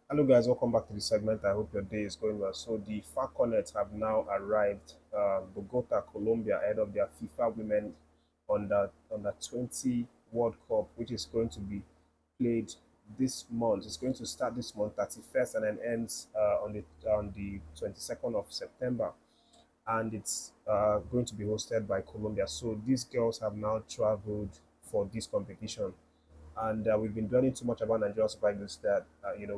Hello guys, welcome back to the segment. I hope your day is going well. So the Falconets have now arrived Bogota, Colombia, ahead of their FIFA Women under 20 World Cup, which is going to be played this month. It's going to start this month, 31st, and then ends on the 22nd of September. And it's going to be hosted by Colombia. So these girls have now traveled for this competition, and we've been dwelling too much about Nigerian Super Eagles that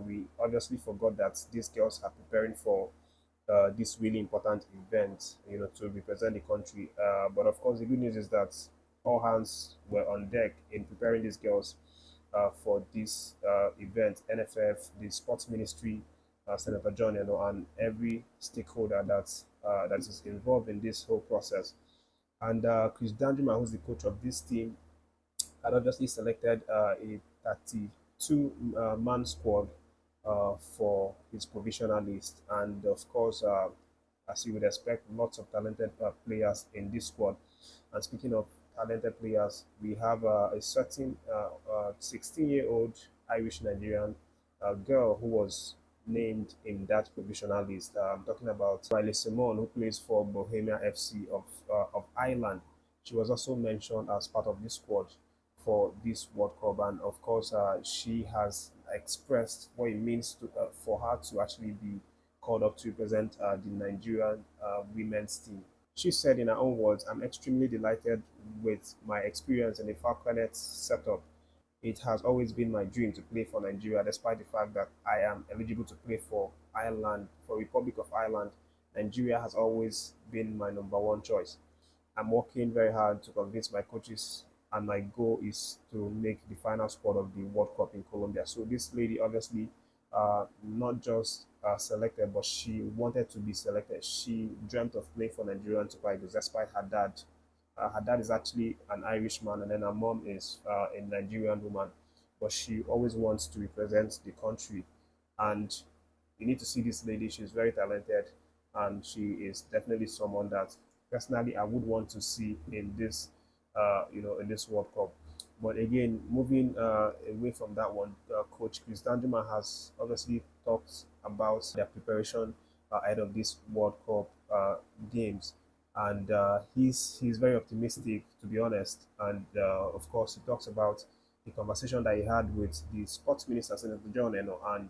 we obviously forgot that these girls are preparing for this really important event, to represent the country. But of course, the good news is that all hands were on deck in preparing these girls for this event. NFF, the sports ministry, Senator John, and every stakeholder that is involved in this whole process. And Chris Dandrima, who's the coach of this team, had obviously selected a 32 man squad for his provisional list. And of course, as you would expect, lots of talented players in this squad. And speaking of talented players, we have a certain 16-year-old Irish Nigerian girl who was named in that provisional list. I'm talking about Riley Simon, who plays for Bohemia FC of Ireland. She was also mentioned as part of this squad for this World Cup, and of course, she has expressed what it means for her to actually be called up to represent the Nigerian women's team. She said in her own words, "I'm extremely delighted with my experience in the Falconets setup. It has always been my dream to play for Nigeria, despite the fact that I am eligible to play for Ireland, for Republic of Ireland. Nigeria has always been my number one choice. I'm working very hard to convince my coaches, and my goal is to make the final squad of the World Cup in Colombia." So this lady obviously not just selected, but she wanted to be selected. She dreamt of playing for Nigerian Super Eagles despite her dad. Her dad is actually an Irishman, and then her mom is a Nigerian woman. But she always wants to represent the country. And you need to see this lady. She's very talented, and she is definitely someone that personally I would want to see in this, in this World Cup. But again, moving away from that one, Coach Chris Dandema has obviously talked about their preparation ahead of this World Cup games, and he's very optimistic, to be honest. And of course, he talks about the conversation that he had with the sports minister, Senator John, and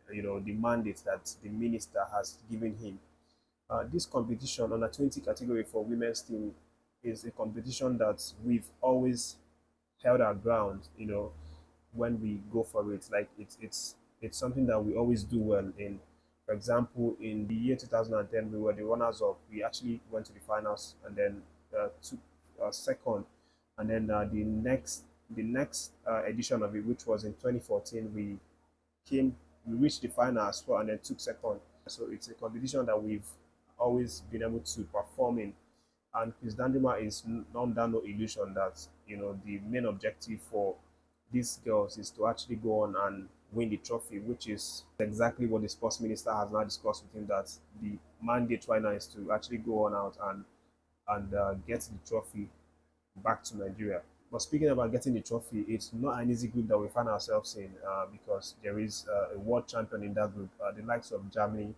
the mandate that the minister has given him. This competition on a 20 category for women's team is a competition that we've always held our ground, when we go for it. Like it's something that we always do well in. For example, in the year 2010, we were the runners up. We actually went to the finals and then took second. And then the next edition of it, which was in 2014, we reached the final as well and then took second. So it's a competition that we've always been able to perform in. And Chris Dandema is under no illusion that the main objective for these girls is to actually go on and win the trophy, which is exactly what the sports minister has now discussed with him. That the mandate right now is to actually go on out and get the trophy back to Nigeria. But speaking about getting the trophy, it's not an easy group that we find ourselves in, because there is a world champion in that group. The likes of Germany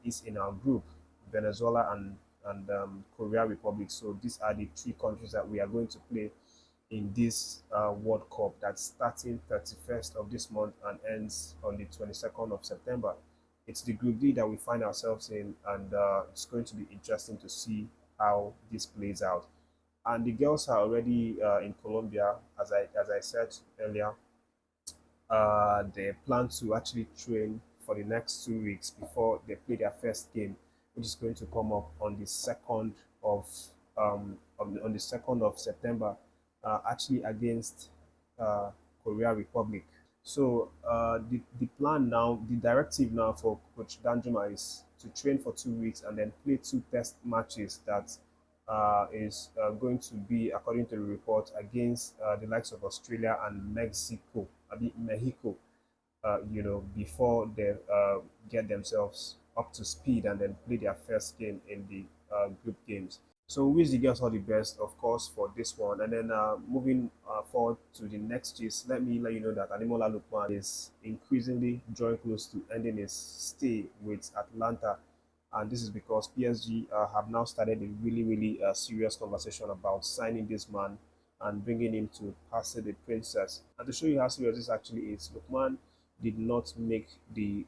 is in our group, Venezuela and Korea Republic. So these are the three countries that we are going to play in this World Cup that's starting 31st of this month and ends on the 22nd of September. It's the Group D that we find ourselves in, and it's going to be interesting to see how this plays out. And the girls are already in Colombia, as I said earlier. They plan to actually train for the next 2 weeks before they play their first game, which is going to come up on the second of September, actually against Korea Republic. So the plan now, the directive now for Coach Danjuma is to train for 2 weeks and then play two test matches that is going to be, according to the report, against the likes of Australia and Mexico, Mexico, before they get themselves up to speed and then play their first game in the group games. So we wish the girls all the best, of course, for this one. And then moving forward to the next gist, let me let you know that Ademola Lookman is increasingly drawing close to ending his stay with Atlanta. And this is because PSG have now started a really serious conversation about signing this man and bringing him to Passe the Princess. And to show you how serious this actually is, Lookman did not make the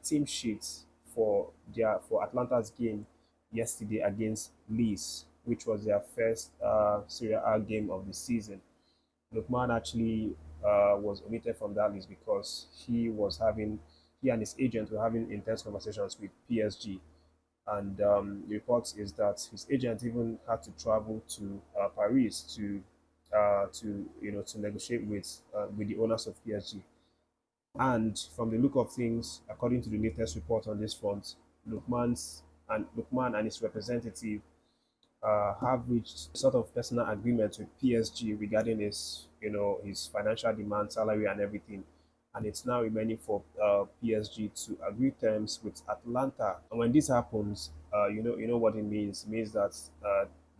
team sheets for Atlanta's game yesterday against Leeds, which was their first Serie A game of the season. Lookman actually was omitted from that list because he and his agent were having intense conversations with PSG. And the report is that his agent even had to travel to Paris to negotiate with the owners of PSG. And from the look of things, according to the latest report on this front, Lookman and his representative have reached a sort of personal agreement with PSG regarding his financial demand, salary, and everything. And it's now remaining for PSG to agree terms with Atlanta. And when this happens, you know what it means. It means that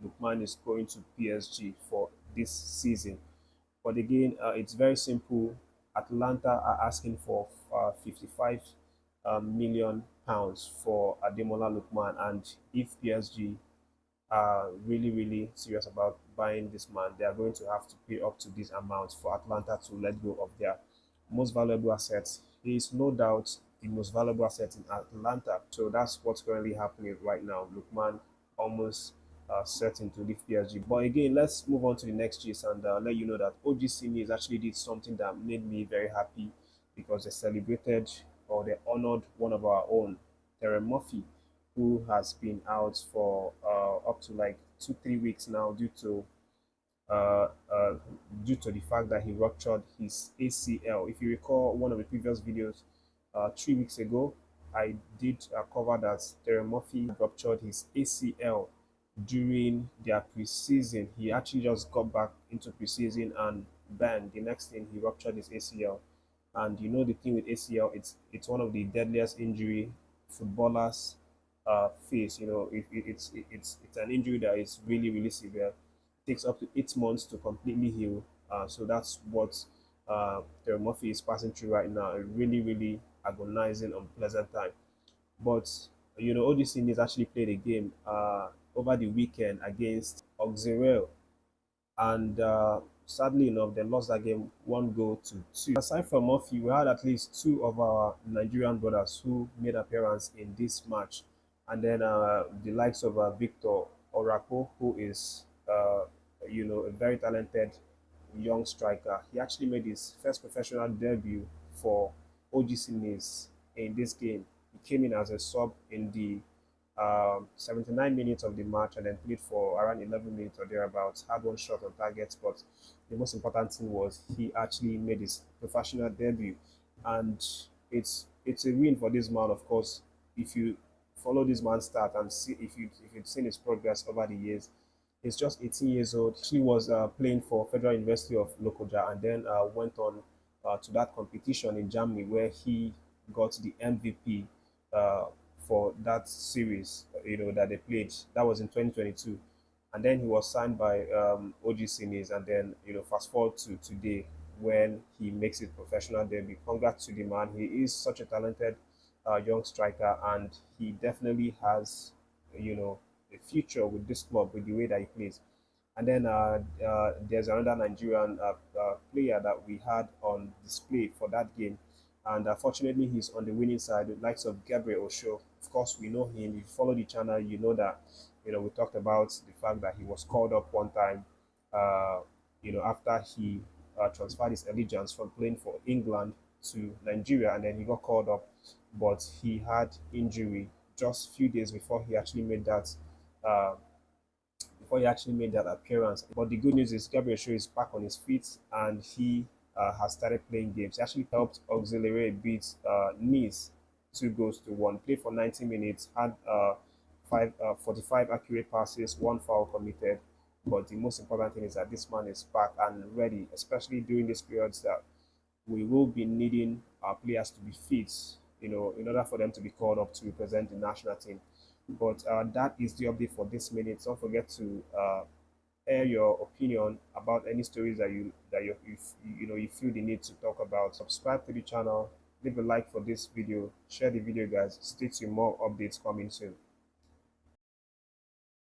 Lookman is going to PSG for this season. But again, it's very simple. Atlanta are asking for 55 million pounds for Ademola Lookman, and if PSG are really serious about buying this man, they are going to have to pay up to this amount for Atlanta to let go of their most valuable assets. He is no doubt the most valuable asset in Atlanta. So that's what's currently happening right now. Lookman almost certain to leave PSG. But again, let's move on to the next gist and let you know that OGC News actually did something that made me very happy because they celebrated or they honored one of our own, Moffi, who has been out for up to like 2 3 weeks now uh, uh, due to the fact that he ruptured his ACL. If you recall one of the previous videos 3 weeks ago, I did cover that Terry Murphy ruptured his ACL during their preseason. He actually just got back into preseason and bang, the next thing he ruptured his ACL. And you know the thing with ACL, it's one of the deadliest injury footballers face. You know, it's an injury that is really severe. It takes up to 8 months to completely heal. So that's what Terry Murphy is passing through right now. A really agonizing, unpleasant time. But OGC needs actually played a game over the weekend against Auxerre, and sadly enough, they lost that game 1 goal to 2. Aside from Murphy, we had at least two of our Nigerian brothers who made appearance in this match, and then the likes of Victor Orakpo, who is a very talented young striker. He actually made his first professional debut for OGC Nice in this game. He came in as a sub in the 79 minutes of the match and then played for around 11 minutes or thereabouts. Had one shot on target, but the most important thing was he actually made his professional debut, and it's a win for this man. Of course, if you follow this man's start and see if you've seen his progress over the years, he's just 18 years old. He was playing for Federal University of Lokoja and then went on to that competition in Germany where he got the MVP uh, for that series, that they played. That was in 2022. And then he was signed by OGC Nice, and then, fast forward to today when he makes his professional debut. Congrats to the man. He is such a talented young striker, and he definitely has, a future with this club with the way that he plays. And then there's another Nigerian player that we had on display for that game. And fortunately, he's on the winning side, the likes of Gabriel Osho. Of course, we know him. If you follow the channel, you know that, we talked about the fact that he was called up one time, after he transferred his allegiance from playing for England to Nigeria, and then he got called up, but he had injury just a few days uh, before he actually made that appearance. But the good news is Gabriel Shaw is back on his feet and he has started playing games. He actually helped Auxiliary beat Nice 2 goals to 1. Played for 90 minutes, had 45 accurate passes, one foul committed. But the most important thing is that this man is back and ready, especially during these periods that we will be needing our players to be fit, in order for them to be called up to represent the national team. But that is the update for this minute. Don't forget to air your opinion about any stories that you feel the need to talk about. Subscribe to the channel, leave a like for this video, share the video, guys. Stay tuned, more updates coming soon.